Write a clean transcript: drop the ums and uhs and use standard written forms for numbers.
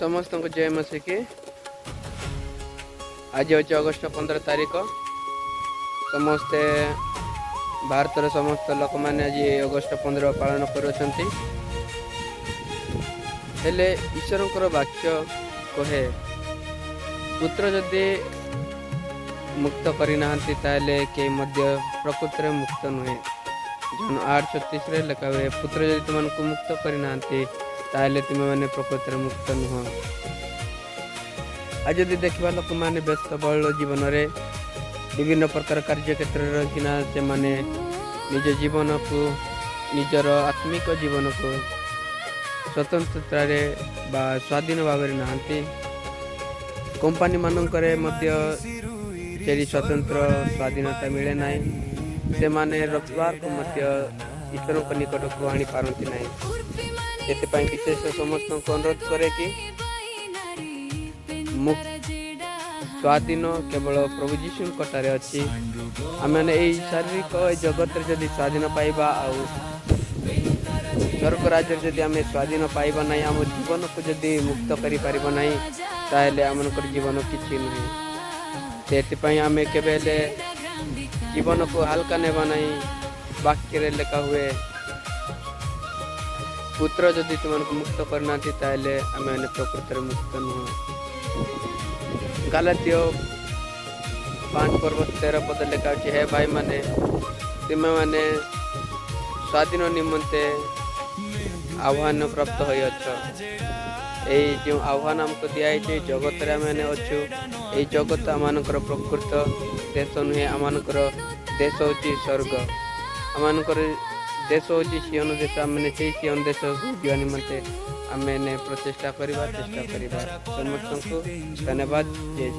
समस्त को जय मसीह की। आज हूँ अगस्ट 15 तारीख। समस्ते भारतर समस्त लोक मैंने आज अगस्ट 15 पालन करुँच। ईश्वर वाक्य कहे पुत्र जदि मुक्त करना के प्रकृति में मुक्त नुहे। जन 8:36 लिखा हुए पुत्र जदि तुमको मुक्त करना तुम्हें मैंने प्रकृति में मुक्त नुह। आज जदि देखा लोक मैंने व्यस्त बहुल जीवन में विभिन्न प्रकार कार्य क्षेत्र रहीकिना से माने निज जीवन को निजर आत्मिक जीवन को स्वतंत्रता स्वाधीन भाव नहांती। कंपनी मानकरे मध्य स्वतंत्र स्वाधीनता मिले ना से माने रोजगार को ईश्वर को निकट को आनी पारती ना। विशेष समस्त को अनुरोध करे कि मुक्त स्वाधीन केवल प्रभु जीशु कटारे अच्छी। आम शारीरिक जगत जदि स्वाधीन पाइबा आ स्वर्ग राज्य जदि आम स्वाधीन पाइबा ना आम जीवन को जदि मुक्त कर ना ताहले आमनकर जीवन किसी नुहे। से आम के जीवन को हल्का नेबा ना। वाक्य लेखा हुए पुत्र जदि तुमको मुक्त करना ताहले आम प्रकृति मुक्त नुह। गलातिय 5:13 लिखा है भाई माने तुम्हें माने स्वाधीन निमंते आह्वान प्राप्त हो जो आह्वान आमको दिखाई जगत मैंने अच्छु। ये जगत आम प्रकृत देश नुहे। आम देश हूँ स्वर्ग। आम देश हूँ सियन देश। आमने से सियन देश जा निमंते आम प्रचेषा करवा समस्त को धन्यवाद। जय